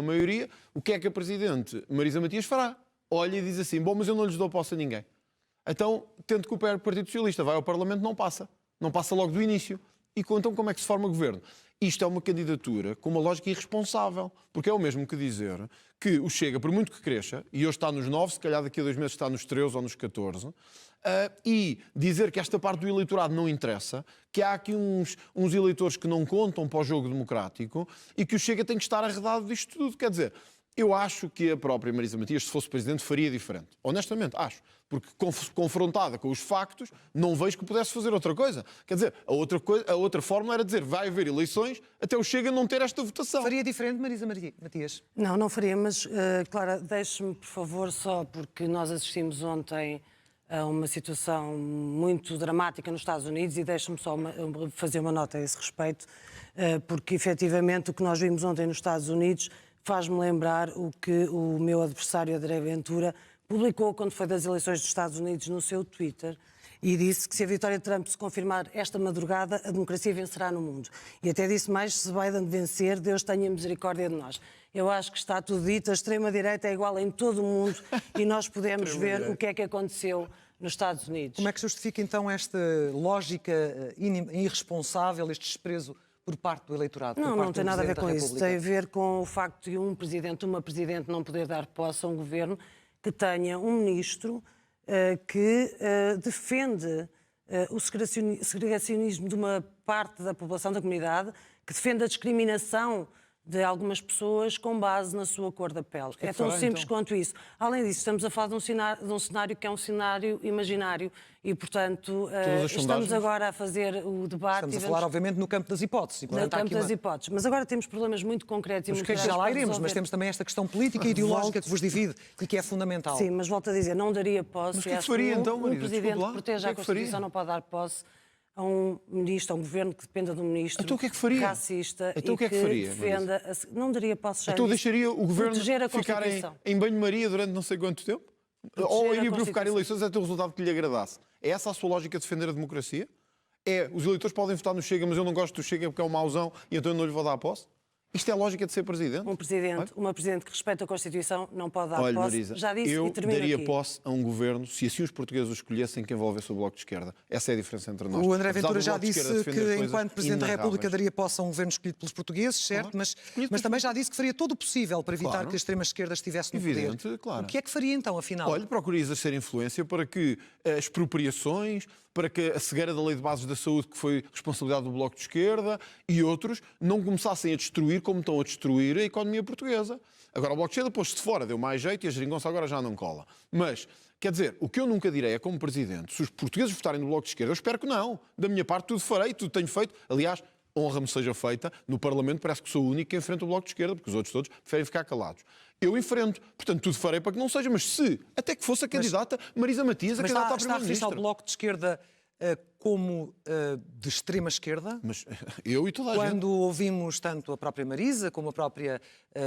maioria, o que é que a Presidente Marisa Matias fará? Olha e diz assim, bom, mas eu não lhes dou posse a ninguém. Então, tendo que o Partido Socialista vai ao Parlamento, não passa. Não passa logo do início. E então como é que se forma o governo? Isto é uma candidatura com uma lógica irresponsável, porque é o mesmo que dizer que o Chega, por muito que cresça, e hoje está nos 9, se calhar daqui a 2 meses está nos 13 ou nos 14, e dizer que esta parte do eleitorado não interessa, que há aqui uns eleitores que não contam para o jogo democrático e que o Chega tem que estar arredado disto tudo. Quer dizer, eu acho que a própria Marisa Matias, se fosse Presidente, faria diferente. Honestamente, acho. Porque confrontada com os factos, não vejo que pudesse fazer outra coisa. Quer dizer, a outra fórmula era dizer vai haver eleições até o Chega não ter esta votação. Faria diferente, Marisa Matias? Não faria, mas, Clara, deixe-me, por favor, só porque nós assistimos ontem a uma situação muito dramática nos Estados Unidos e deixe-me só fazer uma nota a esse respeito, porque, efetivamente, o que nós vimos ontem nos Estados Unidos faz-me lembrar o que o meu adversário André Ventura publicou quando foi das eleições dos Estados Unidos no seu Twitter e disse que se a vitória de Trump se confirmar esta madrugada, a democracia vencerá no mundo. E até disse mais, se Biden vencer, Deus tenha misericórdia de nós. Eu acho que está tudo dito, a extrema-direita é igual em todo o mundo e nós podemos ver o que é que aconteceu nos Estados Unidos. Como é que justifica então esta lógica irresponsável, este desprezo por parte do eleitorado? Não tem nada a ver com isso. Tem a ver com o facto de um presidente, uma presidente não poder dar posse a um governo que tenha um ministro que defende o segregacionismo de uma parte da população, da comunidade, que defende a discriminação de algumas pessoas com base na sua cor da pele. É tão simples quanto isso. Além disso, estamos a falar de um cenário que é um cenário imaginário e, portanto, estamos agora a fazer o debate... Estamos a falar, obviamente, no campo das hipóteses. No campo das hipóteses. Mas agora temos problemas muito concretos e muito graves. Já lá iremos, mas temos também esta questão política e ideológica que vos divide e que é fundamental. Sim, mas volto a dizer, não daria posse... Mas o que faria, então, Marisa? Um presidente que proteja a Constituição não pode dar posse a um ministro, a um governo que dependa de um ministro então, o que é que faria? Racista então, e que defenda... Não daria posse já então deixaria o governo ficar em banho-maria durante não sei quanto tempo? Ou iria provocar eleições até o resultado que lhe agradasse? É essa a sua lógica de defender a democracia? É, os eleitores podem votar no Chega, mas eu não gosto do Chega porque é um mauzão e então eu não lhe vou dar a posse? Isto é a lógica de ser presidente? Uma presidente que respeita a Constituição não pode dar posse. Marisa, já disse eu e termino daria aqui. Posse a um governo se assim os portugueses o escolhessem que envolvesse o Bloco de Esquerda. Essa é a diferença entre nós. O André Ventura já disse que, enquanto Presidente da República, daria posse a um governo escolhido pelos portugueses, certo? Mas também já disse que faria todo o possível para evitar que a extrema-esquerda estivesse no poder. Claro. O que é que faria então, afinal? Olha, procuraria exercer influência para que as expropriações, para que a cegueira da Lei de Bases da Saúde, que foi responsabilidade do Bloco de Esquerda, e outros, não começassem a destruir, como estão a destruir, a economia portuguesa. Agora, o Bloco de Esquerda pôs-se de fora, deu mais jeito e a geringonça agora já não cola. Mas, quer dizer, o que eu nunca direi é, como Presidente, se os portugueses votarem no Bloco de Esquerda, eu espero que não. Da minha parte, tudo farei, tudo tenho feito. Aliás, honra-me seja feita, no Parlamento parece que sou o único que enfrenta o Bloco de Esquerda, porque os outros todos preferem ficar calados. Eu enfrento, portanto, tudo farei para que não seja, mas se, até que fosse a candidata Marisa Matias, a candidata à Primeira-Ministra. Está a referir ao Bloco de Esquerda como de extrema-esquerda? Mas eu e toda a gente. Quando ouvimos tanto a própria Marisa como a própria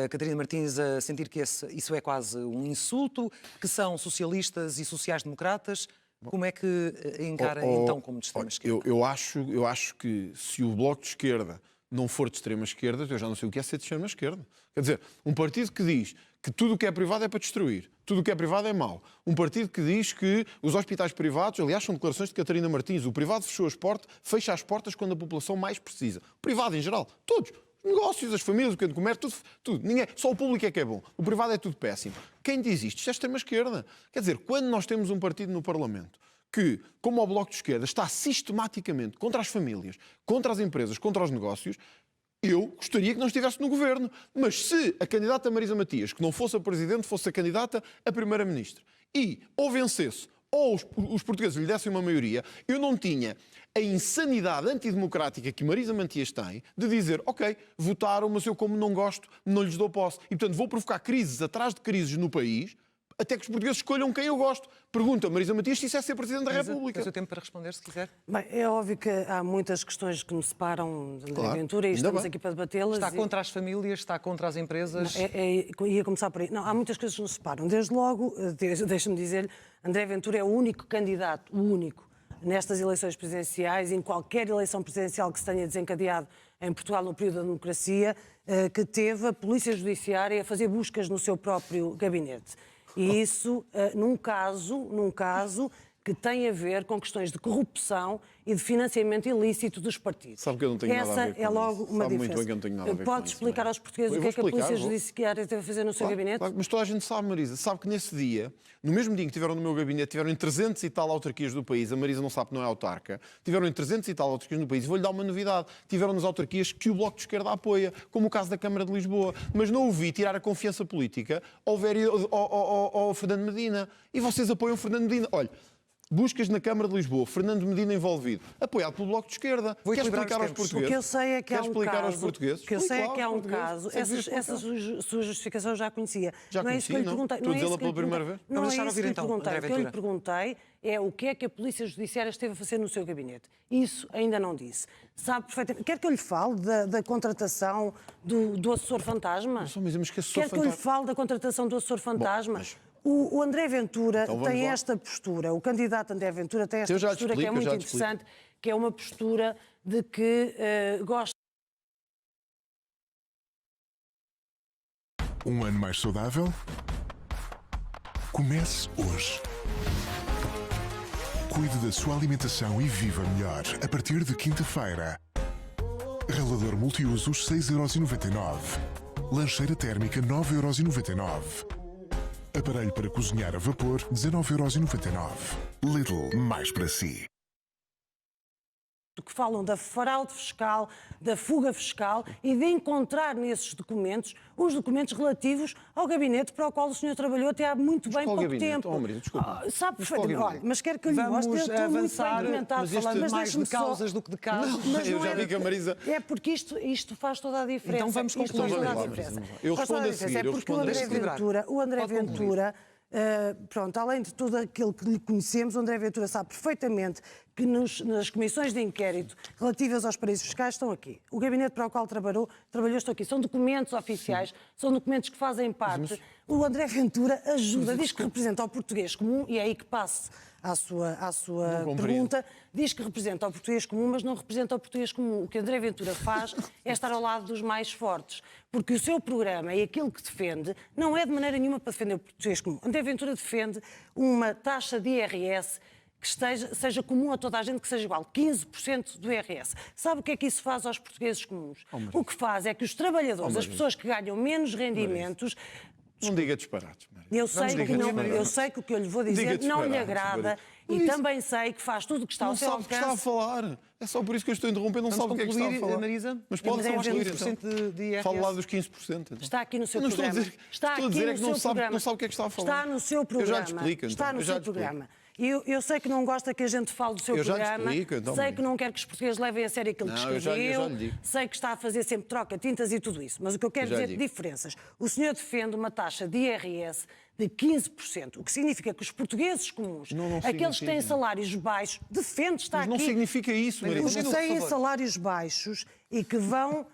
Catarina Martins a sentir que isso é quase um insulto, que são socialistas e sociais-democratas, como é que encara então como de extrema-esquerda? Eu acho que se o Bloco de Esquerda não for de extrema-esquerda, eu já não sei o que é ser de extrema-esquerda. Quer dizer, um partido que diz que tudo o que é privado é para destruir, tudo o que é privado é mau. Um partido que diz que os hospitais privados, aliás, são declarações de Catarina Martins, o privado fechou as portas, fecha as portas quando a população mais precisa. O privado em geral, todos. Os negócios, as famílias, o pequeno comércio, tudo. Ninguém, só o público é que é bom. O privado é tudo péssimo. Quem diz isto é extrema-esquerda. Quer dizer, quando nós temos um partido no Parlamento que, como o Bloco de Esquerda, está sistematicamente contra as famílias, contra as empresas, contra os negócios, eu gostaria que não estivesse no governo. Mas se a candidata Marisa Matias, que não fosse a Presidente, fosse a candidata a Primeira-Ministra, e ou vencesse, ou os portugueses lhe dessem uma maioria, eu não tinha a insanidade antidemocrática que Marisa Matias tem de dizer, ok, votaram, mas eu como não gosto, não lhes dou posse. E, portanto, vou provocar crises atrás de crises no país, até que os portugueses escolham quem eu gosto. Pergunta Marisa Matias se isso é ser Presidente da República. Tem o seu tempo para responder, se quiser. Bem, é óbvio que há muitas questões que nos separam de André Ventura e estamos aqui para debatê-las. Está contra as famílias, está contra as empresas? Ia começar por aí. Não, há muitas coisas que nos separam. Desde logo, deixa-me dizer-lhe, André Ventura é o único candidato, o único, nestas eleições presidenciais, em qualquer eleição presidencial que se tenha desencadeado em Portugal no período da democracia, que teve a Polícia Judiciária a fazer buscas no seu próprio gabinete. E isso num caso que tem a ver com questões de corrupção e de financiamento ilícito dos partidos. Sabe que eu não tenho nada a ver com Essa é logo isso. uma Sabe diferença. muito bem que eu não tenho nada a ver com Pode isso, explicar Maria. aos portugueses Eu o que é vou que a Polícia explicar, vou. Judiciária teve a fazer no seu gabinete? Claro, mas toda a gente sabe, Marisa. Sabe que nesse dia, no mesmo dia em que tiveram no meu gabinete, tiveram em 300 e tal autarquias do país. A Marisa não sabe que não é autarca. Tiveram em 300 e tal autarquias no país. Vou-lhe dar uma novidade. Tiveram nas autarquias que o Bloco de Esquerda apoia, como o caso da Câmara de Lisboa. Mas não ouvi tirar a confiança política ao Fernando Medina. E vocês apoiam Fernando Medina. Olha, buscas na Câmara de Lisboa, Fernando Medina envolvido, apoiado pelo Bloco de Esquerda. Vou Quer equilibrar explicar os aos tempos. portugueses? O que eu sei é que há Quer um explicar aos caso. portugueses? O que eu sei é Explica que há aos um portugueses. caso. Sei dizer Essa sua justificação eu já conhecia. Já não é isso que eu lhe conhecia, não? perguntei. Estou a é dizê-la isso que eu pela lhe primeira perguntei. vez. Não Vamos é deixar isso que eu ouvir lhe então, perguntei. André O que eu lhe Ventura. perguntei é o que é que a Polícia Judiciária esteve a fazer no seu gabinete. Isso ainda não disse. Sabe perfeitamente. Quer que eu lhe fale da contratação do assessor fantasma? Mas que assessor Quer que eu lhe fantasma? fale da contratação do assessor fantasma? mas- O André Ventura Então vamos tem lá. esta postura, o candidato André Ventura tem esta Eu já te postura que é explico, eu muito já te explico. interessante, que é uma postura de que gosta. Um ano mais saudável? Comece hoje. Cuide da sua alimentação e viva melhor. A partir de quinta-feira. Ralador multiusos 6,99€. Lancheira térmica 9,99€. Aparelho para cozinhar a vapor 19,99€. Lidl, mais para si. Que falam da fraude fiscal, da fuga fiscal e de encontrar nesses documentos os documentos relativos ao gabinete para o qual o senhor trabalhou até há muito bem qual pouco gabinete? tempo. Oh, Marisa, desculpa. Sabe Mas qual perfeitamente. gabinete? Olha, mas quero que eu lhe Vamos mostre. Eu estou muito bem avançar, documentado, mas este- falando, mais de deixe-me só- causas do que de casos. Mas eu não já é vi que a Marisa... É porque isto faz toda a diferença. Então vamos Isto concluir. faz toda a Vamos lá, diferença. Marisa, vamos lá. Eu Faz toda a respondo a diferença. seguir, eu É porque respondo a o André seguir. Ventura, Pode concluir. pronto, além de tudo aquilo que lhe conhecemos, o André Ventura sabe perfeitamente que nas comissões de inquérito relativas aos paraísos fiscais estão aqui. O gabinete para o qual trabalhou estão aqui. São documentos oficiais, são documentos que fazem parte. O André Ventura ajuda, diz que representa o português comum, e é aí que passo à sua compreendo. pergunta, diz que representa o português comum, mas não representa o português comum. O que André Ventura faz é estar ao lado dos mais fortes, porque o seu programa e aquilo que defende não é de maneira nenhuma para defender o português comum. André Ventura defende uma taxa de IRS que seja comum a toda a gente, que seja igual, 15% do IRS. Sabe o que é que isso faz aos portugueses comuns? O que faz é que os trabalhadores, as pessoas que ganham menos rendimentos, Não diga disparates, Marisa. eu sei que o que eu lhe vou dizer Diga não lhe disparates, agrada Marisa. e também sei que faz tudo o que está ao Não seu sabe o que está a alcance. falar. É só por isso que eu estou a interromper. Não sabe o que é que está a concluir, falar. Marisa? Mas pode Mas só é concluir, 15% então. de IRS. Fala lá dos 15%. Então. Está aqui no seu Eu não programa. Estou a dizer, Está estou a aqui dizer no é que seu não sabe, programa. não sabe o que é que está a falar. Está no seu programa. Eu já te explico, então. Está no Eu já seu te explico. programa. Eu sei que não gosta que a gente fale do seu Eu já te programa. explico, então, sei Marisa. que não quer que os portugueses levem a sério aquilo que Não, eu já escreveu. lhe digo. Sei que está a fazer sempre troca-tintas e tudo isso. Mas o que eu quero Eu já dizer lhe é digo. diferenças. O senhor defende uma taxa de IRS de 15%, o que significa que os portugues comuns, Não aqueles que têm significa. salários baixos, defende, está Mas aqui. não significa isso, Marisa. Os que Continue, por têm favor. salários baixos e que vão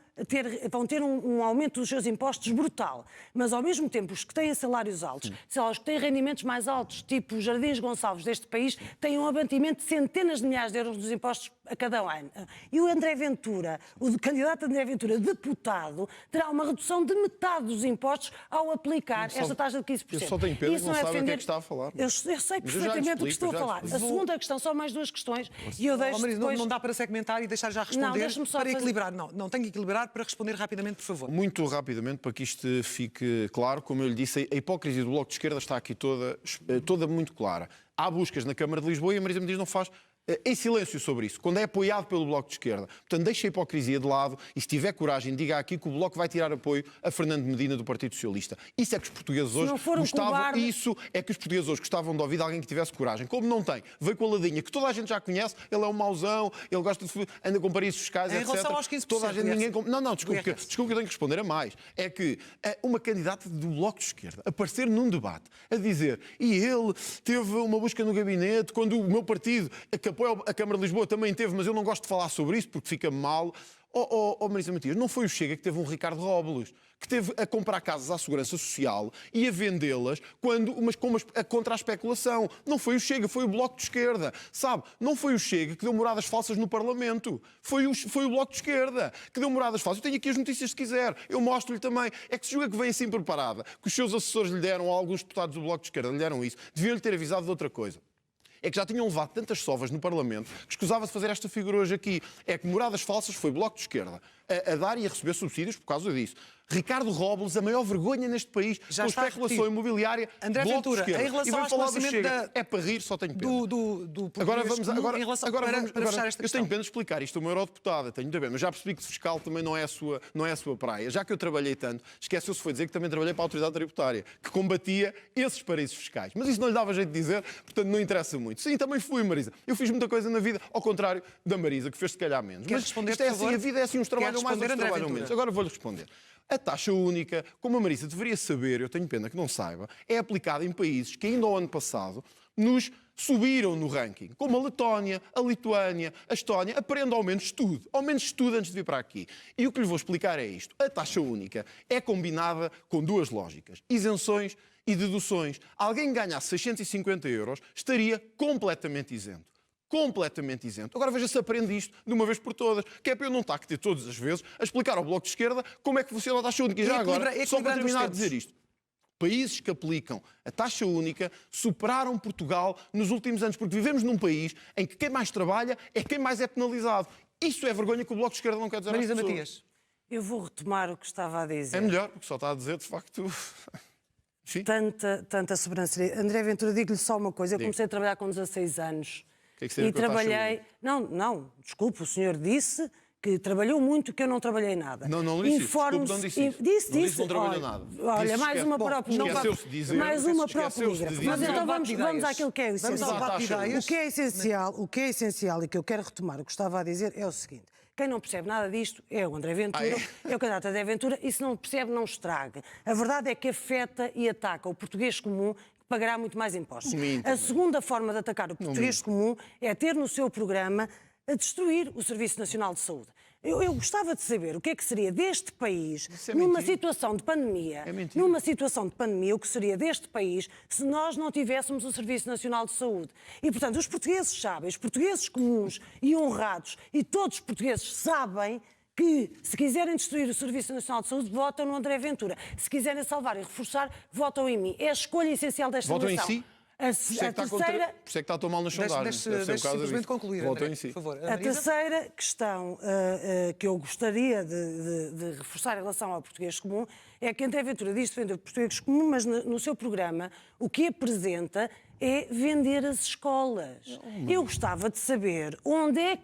ter um aumento dos seus impostos brutal, mas ao mesmo tempo os que têm salários altos, sei lá, os que têm rendimentos mais altos, tipo os Jardins Gonçalves deste país, têm um abatimento de centenas de milhares de euros dos impostos a cada ano. E o André Ventura, o candidato André Ventura, deputado, terá uma redução de metade dos impostos ao aplicar esta taxa de 15%. eu só tenho pena que Isso não é sabe o que é defender- que está a falar. Eu sei Mas eu já lhe perfeitamente o que explico, estou a eu já lhe falar. A explico. segunda questão, só mais duas questões, e eu deixo Marisa, depois... não dá para segmentar e deixar já responder deixa-me só para fazer- equilibrar. Não tenho que equilibrar para responder rapidamente, por favor. Muito rapidamente, para que isto fique claro, como eu lhe disse, a hipocrisia do Bloco de Esquerda está aqui toda muito clara. Há buscas na Câmara de Lisboa e a Marisa Mendes não faz em silêncio sobre isso, quando é apoiado pelo Bloco de Esquerda. Portanto, deixe a hipocrisia de lado e, se tiver coragem, diga aqui que o Bloco vai tirar apoio a Fernando Medina do Partido Socialista. Isso é que os portugueses hoje não for um gostavam... cobarde- Isso é que os portugueses hoje gostavam de ouvir de alguém que tivesse coragem. Como não tem, veio com a ladinha, que toda a gente já conhece, ele é um mauzão, ele gosta de... anda com paraísos fiscais, Em etc. relação aos 15% Toda a gente, do ninguém... IRS. Não, desculpe, que eu tenho que responder a mais. É que uma candidata do Bloco de Esquerda aparecer num debate a dizer e ele teve uma busca no gabinete quando o meu partido, que apoia a Câmara de Lisboa, também teve, mas eu não gosto de falar sobre isso porque fica mal. Marisa Matias, não foi o Chega que teve um Ricardo Robles, que teve a comprar casas à Segurança Social e a vendê-las contra a especulação. Não foi o Chega, foi o Bloco de Esquerda. Sabe, não foi o Chega que deu moradas falsas no Parlamento. Foi o Bloco de Esquerda que deu moradas falsas. Eu tenho aqui as notícias se quiser. Eu mostro-lhe também. É que se julga que vem assim preparada, que os seus assessores lhe deram, ou alguns deputados do Bloco de Esquerda lhe deram isso, deviam-lhe ter avisado de outra coisa. É que já tinham levado tantas sovas no Parlamento que escusava-se fazer esta figura hoje aqui. É que moradas falsas foi Bloco de Esquerda a dar e a receber subsídios por causa disso. Ricardo Robles, a maior vergonha neste país, Já com está especulação imobiliária, André Bloco de Ventura, Esquerda. em relação E vem ao falar do esclarecimento Chega. É para rir, só tenho pena. do Agora português vamos, comum em relação para fechar esta eu questão. tenho pena de explicar isto a uma eurodeputada, tenho de ver, mas já percebi que fiscal também não é a sua praia. Já que eu trabalhei tanto, esqueceu-se foi dizer que também trabalhei para a autoridade tributária, que combatia esses paraísos fiscais. Mas isso não lhe dava jeito de dizer, portanto não interessa muito. Sim, também fui, Marisa. Eu fiz muita coisa na vida, ao contrário da Marisa, que fez se calhar menos. Quer Mas responder, isto é por assim, favor? a vida é assim, uns trabalham mais, responder, outros André trabalham Ventura? menos. Agora vou-lhe responder. A taxa única, como a Marisa deveria saber, eu tenho pena que não saiba, é aplicada em países que ainda ao ano passado nos subiram no ranking, como a Letónia, a Lituânia, a Estónia. Aprenda ao menos estude antes de vir para aqui. E o que lhe vou explicar é isto. A taxa única é combinada com duas lógicas: isenções e deduções. Alguém que ganhasse 650 euros estaria completamente isento. Completamente isento. Agora veja se aprende isto de uma vez por todas, que é para eu não estar que ter todas as vezes a explicar ao Bloco de Esquerda como é que funciona a taxa única. E já agora, só para terminar de dizer isto, países que aplicam a taxa única superaram Portugal nos últimos anos, porque vivemos num país em que quem mais trabalha é quem mais é penalizado. Isso é vergonha que o Bloco de Esquerda não quer dizer às Marisa pessoas. Matias. Eu vou retomar o que estava a dizer. É melhor, porque só está a dizer, de facto... Enfim. Tanta sobranceria. André Ventura, digo-lhe só uma coisa. Eu comecei a trabalhar com 16 anos. O que é que tem a ver com a taxa trabalhei... Não, desculpe, o senhor disse que trabalhou muito, que eu não trabalhei nada. Não disse isso. Informe-se- Desculpe, não disse isso. Disse, Não disse, não trabalhou Olha, nada. Olha, Disse mais uma esquece. para o Bom, polígrafo. esqueceu-se de dizer- Mais uma para o esqueceu-se de polígrafo. dizer- Mas então Vamos vamos àquilo que é Vamos essencial. ao debate de ideias. O que é essencial e que eu quero retomar, o que estava a dizer, é o seguinte. Quem não percebe nada disto é o André Ventura, é o candidato André Ventura, e se não percebe, não estrague. A verdade é que afeta e ataca o português comum, que pagará muito mais impostos. A segunda forma de atacar o português comum é ter no seu programa a destruir o Serviço Nacional de Saúde. Eu gostava de saber o que é que seria deste país, numa situação de pandemia, o que seria deste país se nós não tivéssemos o Serviço Nacional de Saúde. E, portanto, os portugueses sabem, os portugueses comuns e honrados, e todos os portugueses sabem que, se quiserem destruir o Serviço Nacional de Saúde, votam no André Ventura. Se quiserem salvar e reforçar, votam em mim. É a escolha essencial desta Votam em nação. si? Por isso é que está tão mal nas sondagens. Deixe simplesmente concluir, Votam André, em si. por favor. A terceira questão que eu gostaria de reforçar em relação ao português comum é que André Ventura diz defender o português comum, mas no seu programa o que apresenta é vender as escolas. Eu gostava de saber onde é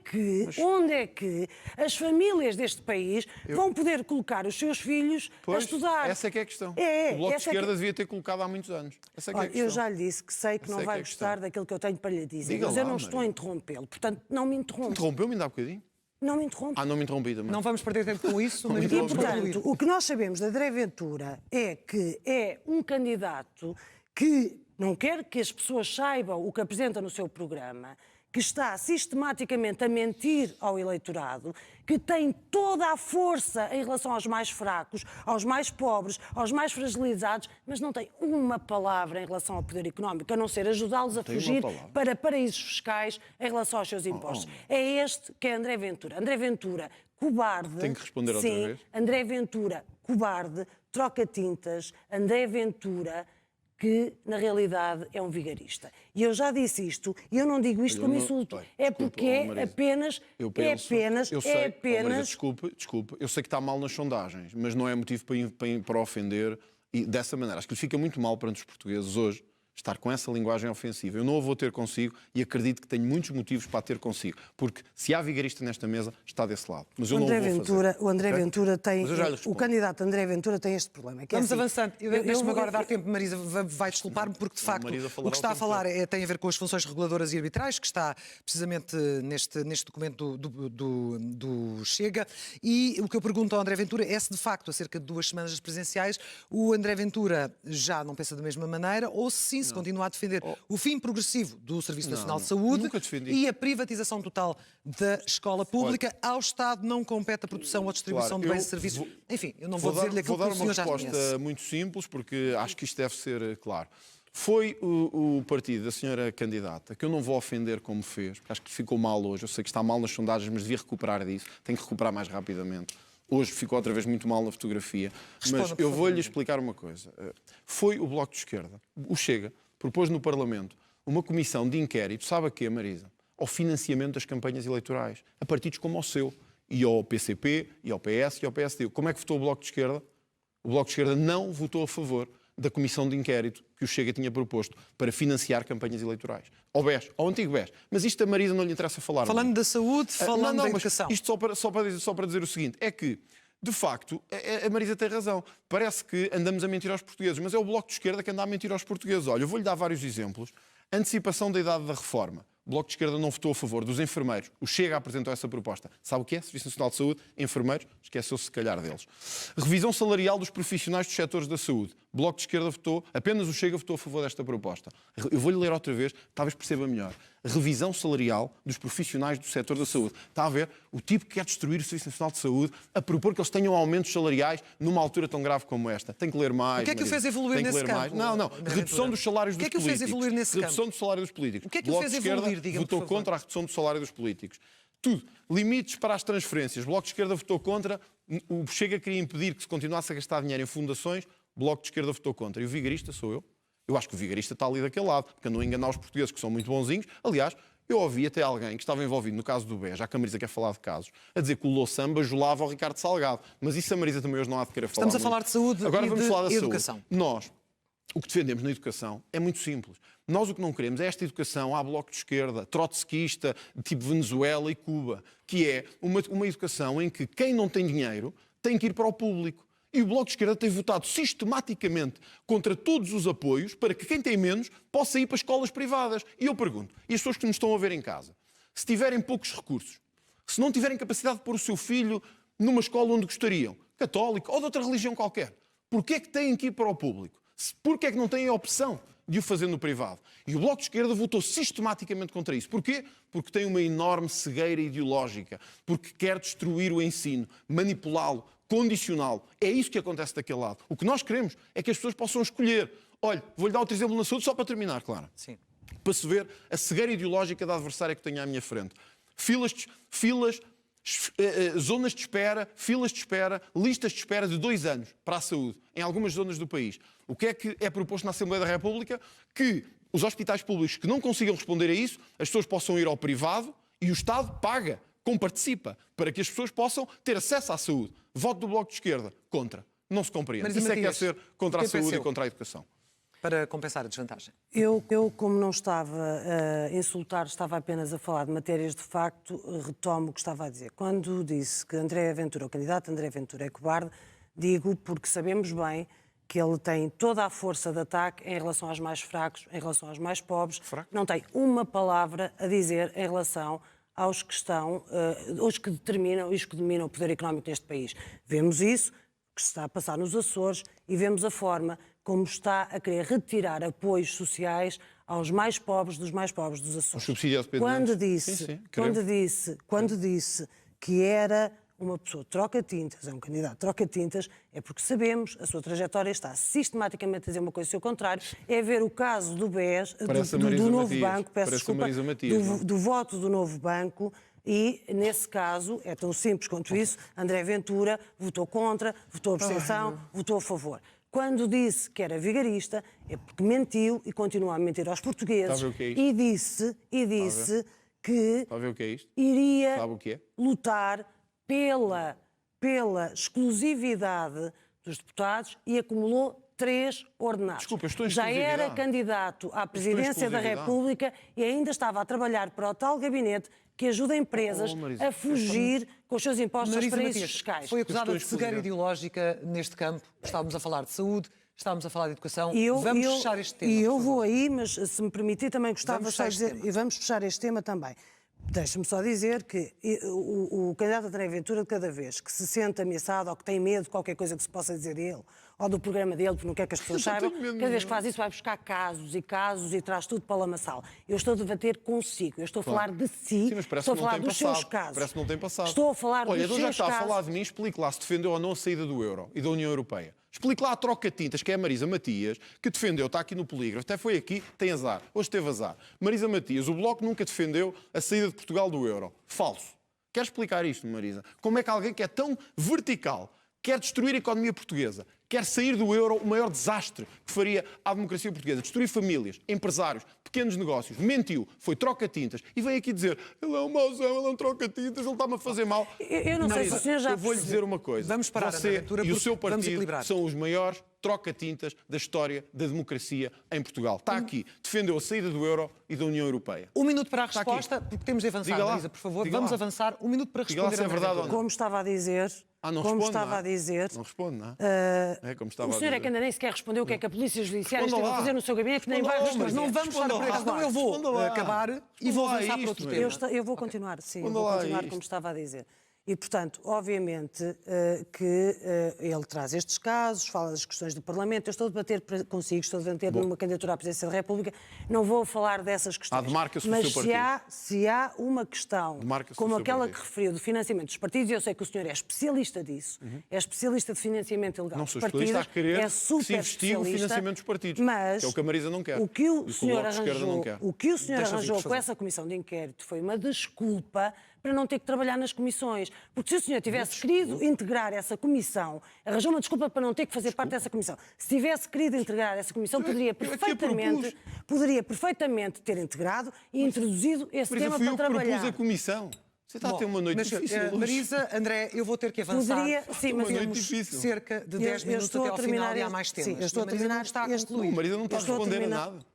que as famílias deste país vão poder colocar os seus filhos a estudar. Essa é que é a questão. É, O Bloco de essa é Esquerda que- devia ter colocado há muitos anos. Essa é que é a Olha, questão. eu já lhe disse que sei que Essa não é vai que é a gostar questão. daquilo que eu tenho para lhe dizer, Diga mas eu lá, não estou a Maria. interrompê-lo. Portanto, não me interrompa. Interrompeu-me ainda há bocadinho? Não me interrompa. Não me interrompi também. Não vamos perder tempo com isso, mas E, vamos portanto, concluir. o que nós sabemos de André Ventura é que é um candidato que não quer que as pessoas saibam o que apresenta no seu programa, que está sistematicamente a mentir ao eleitorado, que tem toda a força em relação aos mais fracos, aos mais pobres, aos mais fragilizados, mas não tem uma palavra em relação ao poder económico, a não ser ajudá-los a Tem uma fugir palavra. para paraísos fiscais em relação aos seus impostos. É este que é André Ventura. André Ventura, cobarde. Tenho que responder outra sim, vez? André Ventura, cobarde, troca-tintas. André Ventura, que na realidade é um vigarista. E eu já disse isto, e eu não digo isto Eu como não- insulto, Olha, é desculpe, porque oh, é Marisa. apenas, Eu penso, eu sei, é oh, apenas... Marisa, desculpe, eu sei que está mal nas sondagens, mas não é motivo para ofender e dessa maneira. Acho que lhe fica muito mal perante os portugueses hoje estar com essa linguagem ofensiva. Eu não a vou ter consigo e acredito que tenho muitos motivos para a ter consigo, porque se há vigarista nesta mesa, está desse lado. Mas eu O André não o vou Ventura, fazer. o André Ok? Ventura tem, Mas eu já lhe o respondo. candidato André Ventura tem este problema. Que é Vamos assim, avançando. Deixe-me agora dar tempo, Marisa vai desculpar-me, porque de facto Marisa o falará que está a ao tempo falar tem a ver com as funções reguladoras e arbitrais, que está precisamente neste documento do Chega. E o que eu pergunto ao André Ventura é se de facto, há cerca de 2 semanas presidenciais, o André Ventura já não pensa da mesma maneira ou se isso, continua a defender o fim progressivo do Serviço Nacional de Saúde nunca defendi. e a privatização total da escola pública. Ao Estado não compete a produção ou a distribuição de bens e serviços. Enfim, eu não vou dizer-lhe aquilo que o senhor já Vou dar uma conhece. resposta muito simples, porque acho que isto deve ser claro. Foi o partido da senhora candidata, que eu não vou ofender como fez, porque acho que ficou mal hoje. Eu sei que está mal nas sondagens, mas devia recuperar disso. Tem que recuperar mais rapidamente. Hoje ficou outra vez muito mal na fotografia. Responda, Mas por eu favor. vou-lhe explicar uma coisa. Foi o Bloco de Esquerda, o Chega, propôs no Parlamento uma comissão de inquérito, sabe a quê, Marisa? Ao financiamento das campanhas eleitorais, a partidos como o seu, e ao PCP, e ao PS, e ao PSD. Como é que votou o Bloco de Esquerda? O Bloco de Esquerda não votou a favor da comissão de inquérito que o Chega tinha proposto para financiar campanhas eleitorais. Ao BES, ao antigo BES. Mas isto a Marisa não lhe interessa falar. Falando da saúde, falando da mas educação. isto só para dizer o seguinte, é que, de facto, a Marisa tem razão. Parece que andamos a mentir aos portugueses, mas é o Bloco de Esquerda que anda a mentir aos portugueses. Olha, eu vou-lhe dar vários exemplos. Antecipação da idade da reforma. O Bloco de Esquerda não votou a favor dos enfermeiros. O Chega apresentou essa proposta. Sabe o que é? Serviço Nacional de Saúde, enfermeiros, esqueceu-se se calhar deles. Revisão salarial dos profissionais dos setores da saúde. O Bloco de Esquerda votou, apenas o Chega votou a favor desta proposta. Eu vou-lhe ler outra vez, talvez perceba melhor. Revisão salarial dos profissionais do setor da saúde. Está a ver? O tipo que quer destruir o Serviço Nacional de Saúde a propor que eles tenham aumentos salariais numa altura tão grave como esta. Tem que ler mais. O que é que o Marisa. fez evoluir Tem que nesse ler campo, mais. Não. André Redução Ventura? dos salários O dos que é que o fez políticos. evoluir nesse Redução campo? do salário dos políticos. O que é que o Bloco fez de Esquerda evoluir, diga-me, votou por favor? contra a redução do salário dos políticos. Tudo. Limites para as transferências. Bloco de Esquerda votou contra. O Chega queria impedir que se continuasse a gastar dinheiro em fundações. Bloco de Esquerda votou contra. E o vigarista sou eu. Eu acho que o vigarista está ali daquele lado, porque andam a enganar os portugueses que são muito bonzinhos. Aliás, eu ouvi até alguém que estava envolvido no caso do BES, já que a Marisa quer falar de casos, a dizer que o Louçã bajulava ao Ricardo Salgado. Mas isso a Marisa também hoje não há de querer falar. Estamos a falar de saúde Agora e vamos de falar da educação. saúde. Nós, o que defendemos na educação é muito simples. Nós o que não queremos é esta educação à Bloco de Esquerda, trotskista, tipo Venezuela e Cuba, que é uma educação em que quem não tem dinheiro tem que ir para o público. E o Bloco de Esquerda tem votado sistematicamente contra todos os apoios para que quem tem menos possa ir para escolas privadas. E eu pergunto, e as pessoas que nos estão a ver em casa, se tiverem poucos recursos, se não tiverem capacidade de pôr o seu filho numa escola onde gostariam, católica ou de outra religião qualquer, porquê é que têm que ir para o público? Porquê é que não têm a opção de o fazer no privado? E o Bloco de Esquerda votou sistematicamente contra isso. Porquê? Porque tem uma enorme cegueira ideológica, porque quer destruir o ensino, manipulá-lo, condicioná-lo. É isso que acontece daquele lado. O que nós queremos é que as pessoas possam escolher. Olha, vou-lhe dar outro exemplo na saúde, só para terminar, Clara. Sim. Para se ver a cegueira ideológica da adversária que tenho à minha frente. Zonas de espera, filas de espera, listas de espera de 2 anos para a saúde, em algumas zonas do país. O que é proposto na Assembleia da República? Que os hospitais públicos que não consigam responder a isso, as pessoas possam ir ao privado e o Estado paga, comparticipa, para que as pessoas possam ter acesso à saúde. Voto do Bloco de Esquerda contra. Não se compreende. Marisa Isso é que é Matias, ser contra a o que é saúde e seu? contra a educação. Para compensar a desvantagem. Eu, como não estava a insultar, estava apenas a falar de matérias de facto, retomo o que estava a dizer. Quando disse que André Ventura, o candidato André Ventura é cobarde, digo porque sabemos bem que ele tem toda a força de ataque em relação aos mais fracos, em relação aos mais pobres. Não tem uma palavra a dizer em relação aos que estão, aos que determinam e os que dominam o poder económico neste país. Vemos isso que se está a passar nos Açores e vemos a forma como está a querer retirar apoios sociais aos mais pobres dos Açores. Os subsídios dependentes. Quando disse que era uma pessoa troca-tintas, é um candidato troca-tintas, é porque sabemos, a sua trajetória está sistematicamente a dizer uma coisa e o seu contrário, é ver o caso do BES, do Novo Banco, peço desculpa, do voto do Novo Banco, e, nesse caso, é tão simples quanto isso, André Ventura votou contra, votou abstenção, votou a favor. Quando disse que era vigarista, é porque mentiu e continua a mentir aos portugueses. Sabe o que é isto? E disse que Está a ver o que é isto? iria Sabe o que é? lutar pela exclusividade dos deputados e acumulou 3 ordenados. Desculpa, eu estou em Já era exclusividade. candidato à presidência da exclusividade. República e ainda estava a trabalhar para o tal gabinete que ajuda empresas Marisa, a fugir com os seus impostos aos Marisa paraísos Matias fiscais. foi acusada Eu de estou cegueira exclusiva. ideológica neste campo. Estávamos a falar de saúde, estávamos a falar de educação. E Vamos fechar este tema. E por eu favor. vou aí, mas se me permitir também gostava Vamos só fechar de este dizer, tema. e vamos fechar este tema também. Deixa-me só dizer que o candidato André Ventura, de cada vez que se sente ameaçado ou que tem medo de qualquer coisa que se possa dizer dele, ou do programa dele, porque não quer que as pessoas Eu não saibam, tenho medo cada vez nenhum. que faz isso vai buscar casos e traz tudo para o lamaçal. Eu estou a debater consigo, eu estou a falar de si, Sim, mas parece estou a que não falar tem dos seus passado. casos. Parece que não tem passado. Estou a falar Olha, dos então já seus está a casos. falar de mim, explique lá se defendeu ou não a saída do euro e da União Europeia. Explique lá a troca-tintas, que é a Marisa Matias, que defendeu, está aqui no polígrafo, até foi aqui, tem azar. Hoje teve azar. Marisa Matias, o Bloco nunca defendeu a saída de Portugal do euro. Falso. Quer explicar isto, Marisa? Como é que alguém que é tão vertical quer destruir a economia portuguesa, quer sair do euro, o maior desastre que faria à democracia portuguesa, destruir famílias, empresários, pequenos negócios, mentiu, foi troca-tintas e veio aqui dizer ele é um mauzão, ele é um troca-tintas, ele está-me a fazer mal. Eu não sei se o senhor já eu vou-lhe percebeu. dizer uma coisa. Vamos parar, Você André Ventura, e o porque seu vamos partido equilibrar. são os maiores troca-tintas da história da democracia em Portugal. Está aqui. Defendeu a saída do euro e da União Europeia. Um minuto para a Está aqui. resposta, porque temos de avançar, Diga lá. Marisa, por favor. Diga Vamos lá. avançar. Um minuto para Diga lá responder. se é André verdade Ventura. ou não. Como estava a dizer, Não como responde, estava não é? a dizer, Não responde, não é? É como estava o a senhor é dizer. que ainda nem sequer respondeu o que é que a Polícia Judiciária Responda esteve lá. a fazer no seu gabinete, nem Responda vai lá, responder. mas Não vamos estar Responda por lá. aí, senão eu vou Responda lá. acabar e Responda vou lá a avançar para isto, outro Maria. tema. Eu vou continuar, sim, eu Responda vou lá a continuar isto. como estava a dizer. E, portanto, obviamente que ele traz estes casos, fala das questões do Parlamento. Eu estou a debater consigo, estou a debater numa candidatura à presidência da República. Não vou falar dessas questões. demarca-se do Mas seu se há uma questão Demarca-se do como seu aquela partido. que referiu do financiamento dos partidos, e eu sei que o senhor é especialista disso, é especialista de financiamento ilegal Não dos sou partidos, especialista a querer é que super se investigue o especialista, financiamento dos partidos, mas que é o que a Marisa não quer. O que o E o senhor Bloco de Esquerda não arranjou, quer. o que o senhor Deixa-me, arranjou por com favor. essa comissão de inquérito foi uma desculpa para não ter que trabalhar nas comissões. Porque se o senhor tivesse querido integrar essa comissão, arranjou uma desculpa para não ter que fazer parte dessa comissão. Se tivesse querido integrar essa comissão, poderia é que a perfeitamente ter integrado e introduzido esse Marisa, tema fui para eu que propus trabalhar. a comissão. Você está a ter uma noite mas, difícil hoje. Marisa, André, eu vou ter que avançar. Poderia, sim, mas Uma noite Temos difícil. cerca de 10 Eu minutos estou até a ao terminar final e há este- mais sim, temas. eu estou a E Marisa terminar não está a este- concluir. Não, Marisa não está a Eu estou a responder a terminar. nada.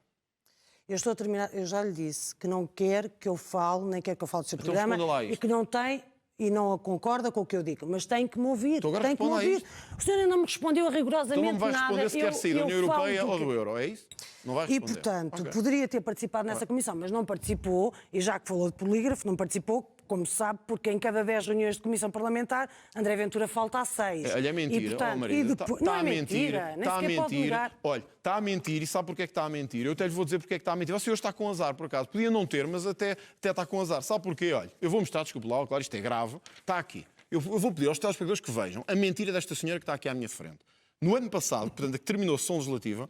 Eu estou a terminar, eu já lhe disse que não quer que eu fale, nem quer que eu fale do seu Então programa, responda lá e isto. que não tem e não concorda com o que eu digo, mas tem que me ouvir. Então agora Tem que me responda a ouvir. O senhor ainda não me respondeu rigorosamente Então não me vai nada. responder se quer sair da União eu falo Europeia do ou que- do euro, é isso? Não vai E, responder. portanto, Ok. poderia ter participado nessa comissão, mas não participou, e já que falou de polígrafo, não participou, como se sabe, porque em cada 10 reuniões de comissão parlamentar, André Ventura falta a 6. Olha, é mentira, E, portanto, Marisa. não é mentira, nem Está a sequer pode mentir. negar. Olha, está a mentir e sabe porque é que está a mentir? Eu até lhe vou dizer porque é que está a mentir. Você hoje está com azar, por acaso. Podia não ter, mas até está com azar. Sabe porquê? Olha, eu vou mostrar, desculpe lá, claro, isto é grave. Está aqui. Eu vou pedir aos telespectadores que vejam a mentira desta senhora que está aqui à minha frente. No ano passado, portanto, a que terminou a sessão legislativa,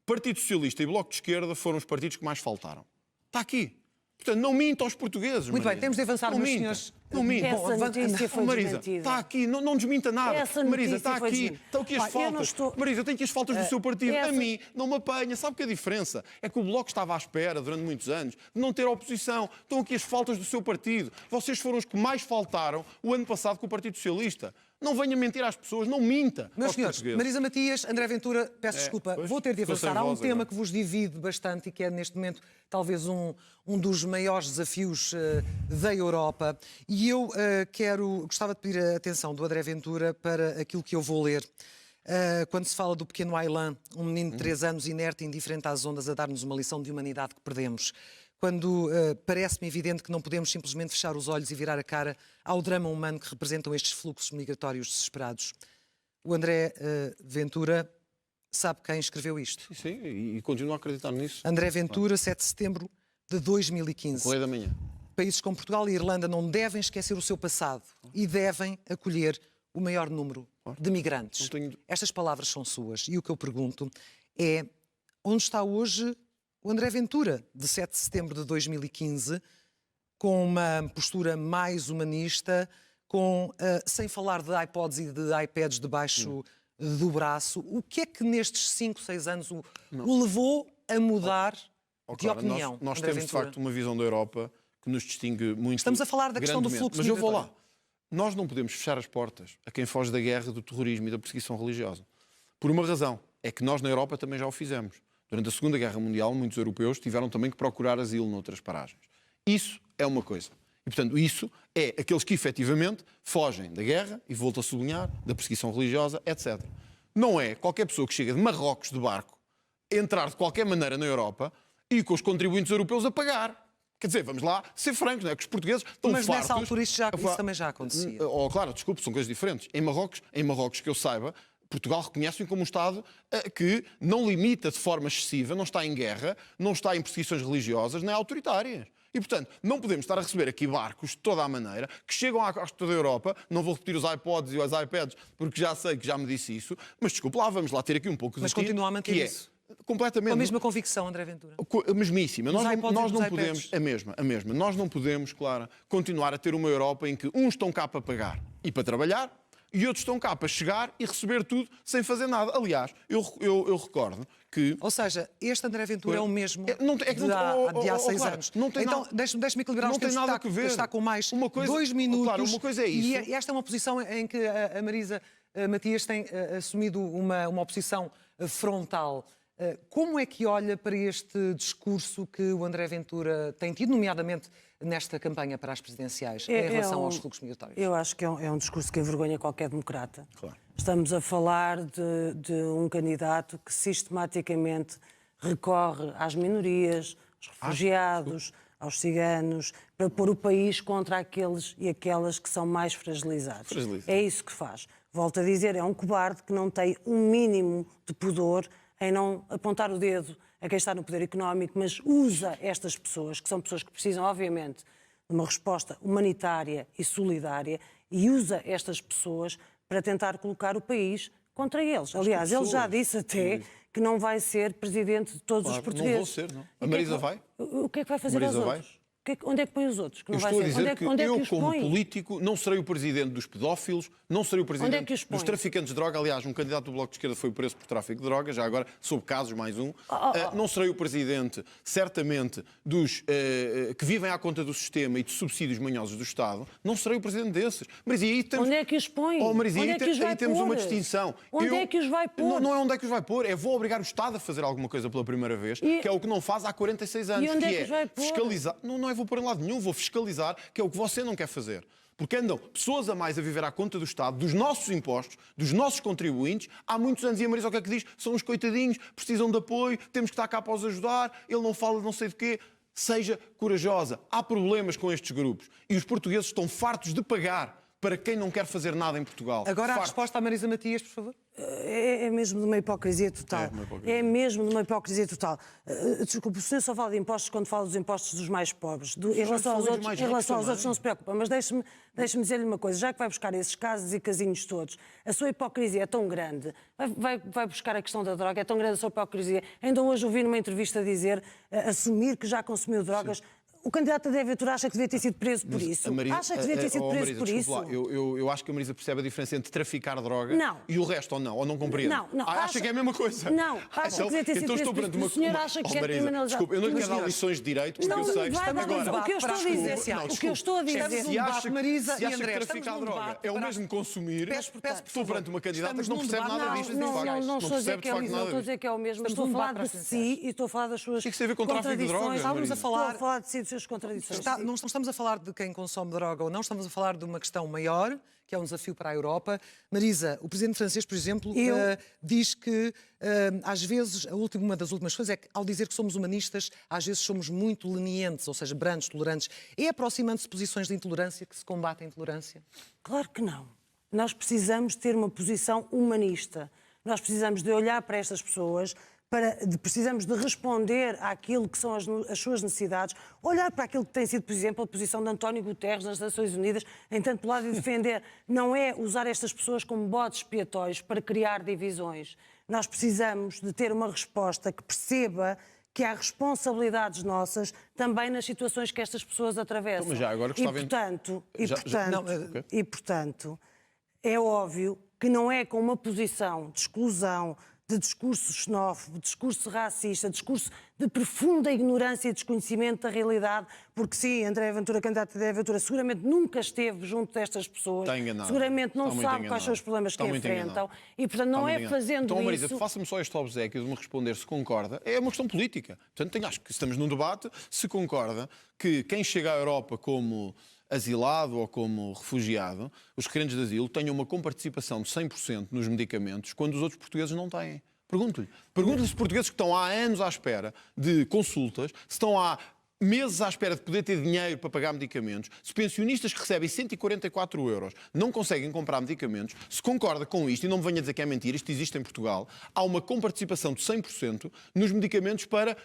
Partido Socialista e Bloco de Esquerda foram os partidos que mais faltaram. Está aqui. Portanto, não minta aos portugueses. Muito bem, Marisa. temos de avançar, não meus minta. senhores. Não minta. Essa notícia foi Marisa, desmentida. está aqui, não desminta nada. Essa Marisa, notícia está foi aqui, desmentida. estão aqui as Olha, eu não faltas. estou- Marisa, eu tenho aqui as faltas do seu partido. essa- A mim, não me apanha. Sabe que a diferença? É que o Bloco estava à espera, durante muitos anos, de não ter oposição. Estão aqui as faltas do seu partido. Vocês foram os que mais faltaram o ano passado com o Partido Socialista. Não venha mentir às pessoas, não minta Meus aos senhores, portugueses. Marisa Matias, André Ventura, peço desculpa, pois, vou ter de ficou sem avançar. Há um voz tema agora. que vos divide bastante e que é, neste momento, talvez um dos maiores desafios da Europa. E eu gostava de pedir a atenção do André Ventura para aquilo que eu vou ler. Quando se fala do pequeno Aylan, um menino de 3 anos inerte e indiferente às ondas, a dar-nos uma lição de humanidade que perdemos. Quando parece-me evidente que não podemos simplesmente fechar os olhos e virar a cara ao drama humano que representam estes fluxos migratórios desesperados. O André Ventura sabe quem escreveu isto. Sim, e continuo a acreditar nisso. André Ventura, 7 de setembro de 2015. Correio da Manhã. Países como Portugal e Irlanda não devem esquecer o seu passado e devem acolher o maior número de migrantes. Não tenho- Estas palavras são suas. E o que eu pergunto é onde está hoje o André Ventura, de 7 de setembro de 2015, com uma postura mais humanista, sem falar de iPods e de iPads debaixo do braço. O que é que nestes 5, 6 anos o levou a mudar de Clara, opinião? Nós André temos, de Ventura? facto, uma visão da Europa que nos distingue muito. Estamos a falar da questão do grandemente. fluxo Mas eu vou lá. migratório. Nós não podemos fechar as portas a quem foge da guerra, do terrorismo e da perseguição religiosa. Por uma razão. É que nós, na Europa, também já o fizemos. Durante a Segunda Guerra Mundial, muitos europeus tiveram também que procurar asilo noutras paragens. Isso é uma coisa. E, portanto, isso é aqueles que, efetivamente, fogem da guerra, e volto a sublinhar, da perseguição religiosa, etc. Não é qualquer pessoa que chega de Marrocos de barco entrar de qualquer maneira na Europa e com os contribuintes europeus a pagar. Quer dizer, vamos lá ser francos, não é? Que os portugueses estão Mas fartos... nessa altura isso também já acontecia. Claro, desculpe, são coisas diferentes. Em Marrocos, que eu saiba, Portugal reconhece-o como um Estado que não limita de forma excessiva, não está em guerra, não está em perseguições religiosas nem autoritárias. E, portanto, não podemos estar a receber aqui barcos de toda a maneira que chegam à costa da Europa. Não vou repetir os iPods e os iPads porque já sei que já me disse isso, mas desculpe lá, vamos lá ter aqui um pouco de... Mas continua a manter isso? Completamente. Com a mesma convicção, André Ventura? A mesmíssima. Nós não podemos... iPads. A mesma. Nós não podemos, Clara, continuar a ter uma Europa em que uns estão cá para pagar e para trabalhar e outros estão cá para chegar e receber tudo sem fazer nada. Aliás, eu recordo que... Ou seja, este André Ventura é o mesmo de há 6 Clara, anos. não tem Então, nada- deixe-me equilibrar não os tem tempos, nada a ver. está com mais Uma coisa- 2 minutos. Claro, uma coisa é isso. E esta é uma posição em que a Marisa Matias tem assumido uma oposição frontal. Como é que olha para este discurso que o André Ventura tem tido, nomeadamente nesta campanha para as presidenciais, em relação aos fluxos migratórios? Eu acho que é um discurso que envergonha qualquer democrata. Claro. Estamos a falar de um candidato que sistematicamente recorre às minorias, aos refugiados, aos ciganos, para pôr o país contra aqueles e aquelas que são mais fragilizados. É isso que faz. Volto a dizer, é um cobarde que não tem um mínimo de pudor em não apontar o dedo a quem está no poder económico, mas usa estas pessoas, que são pessoas que precisam, obviamente, de uma resposta humanitária e solidária, e usa estas pessoas para tentar colocar o país contra eles. Aliás, ele já disse até que não vai ser presidente de todos os portugueses. Não vou ser, não. A Marisa vai? O que é que vai fazer aos Marisa outros? Onde é que põe os outros? Que Eu não vai estou a ser? dizer que eu, os como põe? político, não serei o presidente dos pedófilos, não serei o Onde é presidente que os põe? dos traficantes de droga. Aliás, um candidato do Bloco de Esquerda foi preso por tráfico de droga, já agora, sob casos, mais um. Não serei o presidente, certamente, dos que vivem à conta do sistema e de subsídios manhosos do Estado. Não serei o presidente desses. Mas e aí temos... Onde é que os põe? Oh, mas Onde é que os vai aí temos pôr? uma distinção. Onde é que os vai pôr? Não é onde é que os vai pôr, é vou obrigar o Estado a fazer alguma coisa pela primeira vez, que é o que não faz há 46 anos. E onde que é que os vai pôr? fiscalizar. Não vou pôr em lado nenhum, vou fiscalizar, que é o que você não quer fazer. Porque andam pessoas a mais a viver à conta do Estado, dos nossos impostos, dos nossos contribuintes, há muitos anos, e a Marisa o que é que diz? São uns coitadinhos, precisam de apoio, temos que estar cá para os ajudar, ele não fala de não sei de quê. Seja corajosa. Há problemas com estes grupos. E os portugueses estão fartos de pagar para quem não quer fazer nada em Portugal. Agora a Fartos. resposta à Marisa Matias, por favor. É mesmo de uma hipocrisia total. É mesmo de uma hipocrisia total. Desculpe, o senhor só fala de impostos quando fala dos impostos dos mais pobres. Em relação aos outros não se preocupa. Mas deixe-me dizer-lhe uma coisa. Já que vai buscar esses casos e casinhos todos, a sua hipocrisia é tão grande. Vai buscar a questão da droga, é tão grande a sua hipocrisia. Ainda hoje ouvi numa entrevista dizer, assumir que já consumiu drogas. Sim. O candidato André Ventura acha que devia ter sido preso por isso? Acha que devia ter sido preso por isso? Lá, eu acho que a Marisa percebe a diferença entre traficar droga e o resto, ou não compreende? Não. Acha que é a mesma coisa? Não, acha que devia ter sido preso por isso. O senhor acha que é criminalizado? Desculpa, eu não lhe quero dar lições de direito, porque eu sei... O que eu estou a dizer... Se acha Marisa que e André, traficar droga é o mesmo consumir, estou perante uma candidata que não percebe nada disto. Não estou a dizer que é o mesmo, estou a dizer que é o mesmo. Estou a falar de si e estou a falar das suas contradições. O que é que tem a ver com tráfico de drogas? Estamos a falar... Estou a falar de si, das suas contradições. Não estamos a falar de quem consome droga ou não, estamos a falar de uma questão maior, que é um desafio para a Europa. Marisa, o presidente francês, por exemplo, diz que, às vezes, uma das últimas coisas é que, ao dizer que somos humanistas, às vezes somos muito lenientes, ou seja, brandos, tolerantes. É aproximando-se de posições de intolerância que se combate a intolerância? Claro que não. Nós precisamos ter uma posição humanista. Nós precisamos de olhar para estas pessoas, precisamos de responder àquilo que são as suas necessidades, olhar para aquilo que tem sido, por exemplo, a posição de António Guterres nas Nações Unidas, em tanto lado de defender, não é usar estas pessoas como bodes expiatórios para criar divisões. Nós precisamos de ter uma resposta que perceba que há responsabilidades nossas também nas situações que estas pessoas atravessam. Mas já, agora e, portanto, é óbvio que não é com uma posição de exclusão, de discurso xenófobo, discurso racista, discurso de profunda ignorância e desconhecimento da realidade, porque sim, André Ventura, candidato André Ventura, seguramente nunca esteve junto destas pessoas, está enganado. Seguramente não sabe quais são os problemas que enfrentam, e portanto não é fazendo então, Marisa, isso... faça-me só este obséquio de me responder se concorda, é uma questão política, portanto acho que estamos num debate, se concorda que quem chega à Europa como asilado ou como refugiado, os requerentes de asilo tenham uma comparticipação de 100% nos medicamentos, quando os outros portugueses não têm. Pergunto-lhe se portugueses que estão há anos à espera de consultas, se estão há meses à espera de poder ter dinheiro para pagar medicamentos, se pensionistas que recebem 144 euros não conseguem comprar medicamentos, se concorda com isto, e não me venha dizer que é mentira, isto existe em Portugal, há uma comparticipação de 100% nos medicamentos para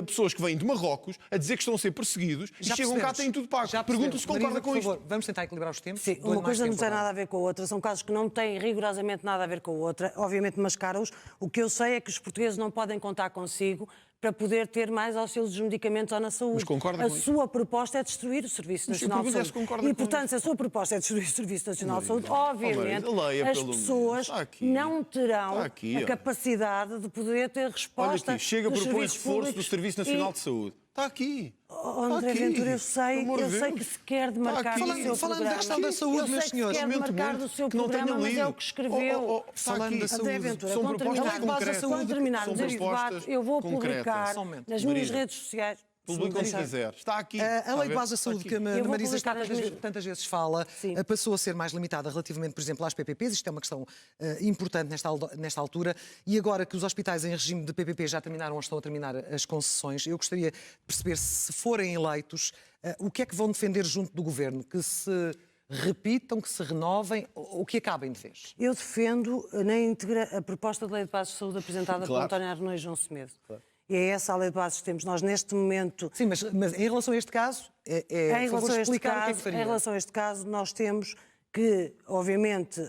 pessoas que vêm de Marrocos a dizer que estão a ser perseguidos e chegam cá têm tudo pago. Pergunto se concorda com isto. Vamos tentar equilibrar os tempos. Sim, uma coisa não tem nada a ver com a outra, são casos que não têm rigorosamente nada a ver com a outra, obviamente mascaram-os. O que eu sei é que os portugueses não podem contar consigo para poder ter mais auxílio dos medicamentos ou na saúde. Mas concorda a com isso? sua proposta é destruir o Serviço Nacional de Saúde. E, portanto, se a sua proposta é destruir o Serviço Nacional de Saúde, obviamente, as pessoas não terão a capacidade de poder ter resposta. Olha aqui, chega a propor reforço do Serviço Nacional de Saúde. Está aqui. André Ventura, eu sei que se quer demarcar do seu programa. Falando da questão da saúde, meus senhores. Eu sei que se quer demarcar do seu programa, mas é o que escreveu. Falando da saúde. André Ventura, São propostas concretas. quando terminarmos este debate, eu vou publicar nas minhas redes sociais. Publique quando quiser. Está aqui. A Lei de Base da Saúde, que a Marisa está tantas vezes fala, passou a ser mais limitada relativamente, por exemplo, às PPPs. Isto é uma questão importante nesta altura. E agora que os hospitais em regime de PPP já terminaram ou estão a terminar as concessões, eu gostaria de perceber, se forem eleitos, o que é que vão defender junto do Governo? Que se repitam, que se renovem, ou que acabem de vez? Eu defendo na íntegra a proposta de Lei de Base de Saúde apresentada por António Arnoux e João Semedo. E é essa a lei de bases que temos. Nós, neste momento... Sim, mas em relação a este caso, em relação explicar o que é que faria. Em relação a este caso, nós temos que, obviamente,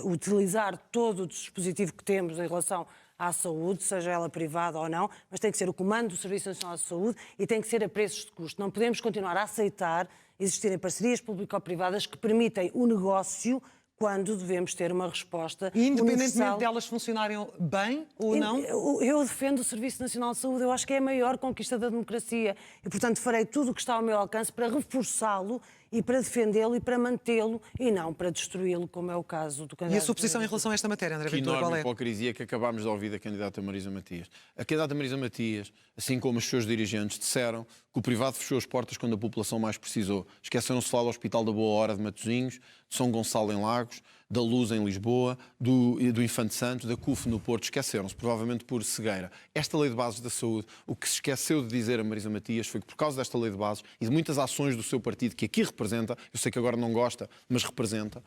utilizar todo o dispositivo que temos em relação à saúde, seja ela privada ou não, mas tem que ser o comando do Serviço Nacional de Saúde e tem que ser a preços de custo. Não podemos continuar a aceitar existirem parcerias público-privadas que permitem o negócio quando devemos ter uma resposta independentemente delas funcionarem bem ou não? Eu defendo o Serviço Nacional de Saúde, eu acho que é a maior conquista da democracia e, portanto, farei tudo o que está ao meu alcance para reforçá-lo e para defendê-lo e para mantê-lo e não para destruí-lo, como é o caso do candidato. E a sua posição em relação a esta matéria, André Ventura, qual é? Que enorme hipocrisia que acabámos de ouvir da candidata Marisa Matias. A candidata Marisa Matias, assim como os seus dirigentes, disseram que o privado fechou as portas quando a população mais precisou. Esqueceram-se de falar do Hospital da Boa Hora de Matosinhos, de São Gonçalo em Lagos, da Luz em Lisboa, do Infante Santo, da CUF no Porto. Esqueceram-se, provavelmente por cegueira. Esta Lei de Bases da Saúde, o que se esqueceu de dizer a Marisa Matias foi que, por causa desta Lei de Bases e de muitas ações do seu partido, que aqui representa, eu sei que agora não gosta, mas representa,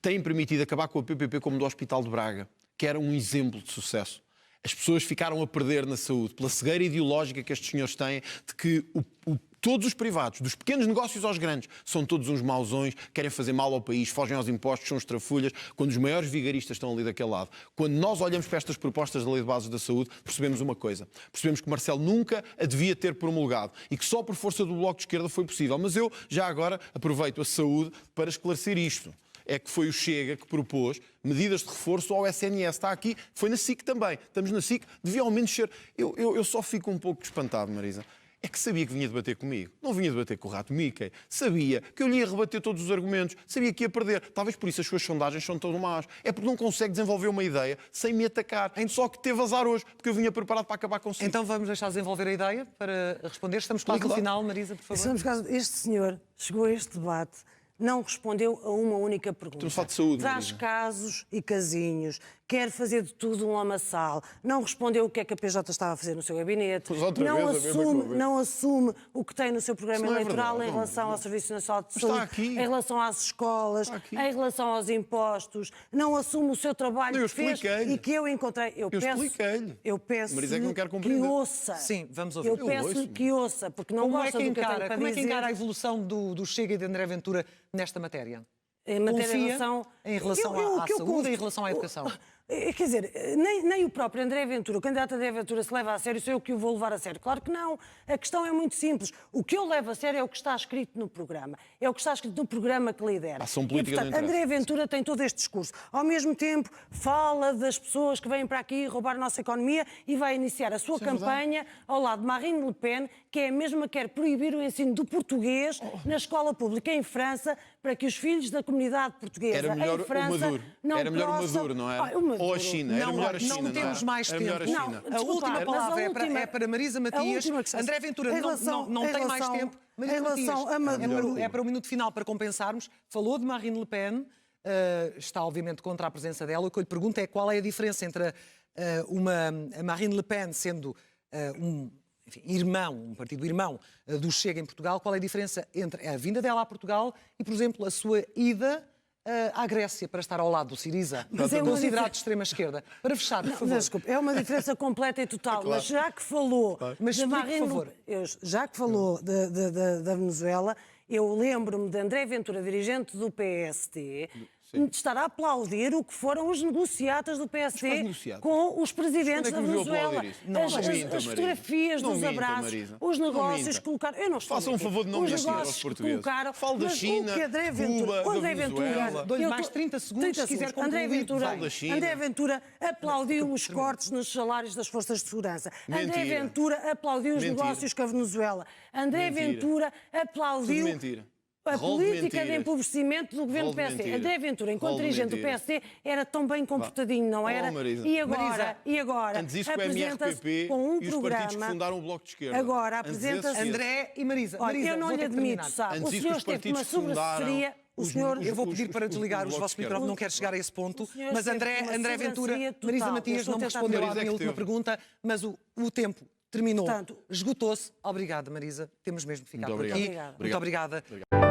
tem permitido acabar com a PPP como do Hospital de Braga, que era um exemplo de sucesso. As pessoas ficaram a perder na saúde pela cegueira ideológica que estes senhores têm de que todos os privados, dos pequenos negócios aos grandes, são todos uns mauzões, querem fazer mal ao país, fogem aos impostos, são estrafulhas, quando os maiores vigaristas estão ali daquele lado. Quando nós olhamos para estas propostas da Lei de Bases da Saúde, percebemos uma coisa. Percebemos que Marcelo nunca a devia ter promulgado e que só por força do Bloco de Esquerda foi possível. Mas eu, já agora, aproveito a saúde para esclarecer isto. É que foi o Chega que propôs medidas de reforço ao SNS. Está aqui, foi na SIC também. Estamos na SIC, devia ao menos ser... Eu só fico um pouco espantado, Marisa. É que sabia que vinha debater comigo. Não vinha debater com o Rato Mickey. Sabia que eu lhe ia rebater todos os argumentos. Sabia que ia perder. Talvez por isso as suas sondagens são tão más. É porque não consegue desenvolver uma ideia sem me atacar. Só que teve azar hoje, porque eu vinha preparado para acabar consigo. Então vamos deixar desenvolver a ideia para responder. Estamos quase no final, Marisa, por favor. Este senhor chegou a este debate, não respondeu a uma única pergunta. Estamos a falar de saúde, traz Marisa. casos e casinhos, quer fazer de tudo um lamaçal, não respondeu o que é que a PJ estava a fazer no seu gabinete, não assume o que tem no seu programa eleitoral em relação ao Serviço Nacional de Saúde, em relação às escolas, em relação aos impostos, não assume o seu trabalho que fez e que eu encontrei. Eu peço que ouça. Sim, vamos ouvir. Eu peço que ouça, porque não gosta do que eu tenho para dizer. Como é que encara a evolução do Chega e de André Ventura nesta matéria? Em matéria em relação à saúde e em relação à educação? Quer dizer, nem o próprio André Ventura, o candidato André Ventura, se leva a sério, sou eu que o vou levar a sério. Claro que não. A questão é muito simples. O que eu levo a sério é o que está escrito no programa. É o que está escrito no programa que lidera. Ação política. E, portanto, André Ventura tem todo este discurso. Ao mesmo tempo, fala das pessoas que vêm para aqui roubar a nossa economia e vai iniciar a sua campanha ao lado de Marine Le Pen, que é a mesma que quer proibir o ensino do português na escola pública em França, para que os filhos da comunidade portuguesa em França não Era melhor o Maduro, não é? Ou a China. Era melhor a China. Não temos mais tempo. A última palavra é para Marisa Matias. André Ventura não tem mais tempo. Marisa Matias, é para o minuto final, para compensarmos. Falou de Marine Le Pen, está obviamente contra a presença dela. O que eu lhe pergunto é qual é a diferença entre a Marine Le Pen sendo enfim, um partido irmão do Chega em Portugal, qual é a diferença entre a vinda dela a Portugal e, por exemplo, a sua ida à Grécia para estar ao lado do Syriza, Mas é uma considerado de extrema-esquerda? Para fechar, por favor. Desculpe, é uma diferença completa e total, mas já que falou Mas de explique, Marine por favor. Le Pen, já que falou da Venezuela, eu lembro-me de André Ventura, dirigente do PST, de estar a aplaudir o que foram os negociatas do PST negociatas? com os presidentes Quando é da que me viu Venezuela. aplaudir isso? Não minta, As Marisa. fotografias Não dos minta, abraços, Marisa. os Não negócios minta. que colocaram. Eu não estou Faça um a mentir. favor de não Os mentir aos negócios que portugueses. colocaram, Fale da mas China, o que André Ventura, Cuba, o André da Ventura, Venezuela. Dou-lhe eu mais tô- 30 segundos, se quiser André concluir. Ventura, Fale da China. André Ventura aplaudiu os cortes nos salários das forças de segurança. André Mentira. Ventura aplaudiu os Mentira. negócios com a Venezuela. André Mentira. Ventura aplaudiu Tudo mentira. a Rol de política de mentiras. empobrecimento do governo Rol do de PSD. mentiras. André Ventura, enquanto Rol de dirigente do mentiras. PSD, era tão bem comportadinho, não era? Marisa. E Marisa, agora antes disso com o apresenta-se MRPP com um e os partidos que programa. fundaram o Bloco de Esquerda. Agora Antes apresenta-se. desse, André e Marisa. Olha, Marisa, eu não vou lhe ter que admito, terminar. sabe? Antes O disso, senhor os esteve com uma partidos que fundaram sobranceria. O os- senhor. Eu vou pedir para os- desligar os o Bloco de vosso Esquerda. microfone, não quero chegar a esse ponto. O senhor Mas esteve com uma André Ventura, sobranceria total. Marisa Eu Matias estou não me a tentar respondeu à Marisa é minha que última teve. pergunta, mas o tempo terminou, Portanto, esgotou-se. Obrigada, Marisa. Temos mesmo que ficar Muito por obrigado. aqui. Obrigada. Muito obrigada.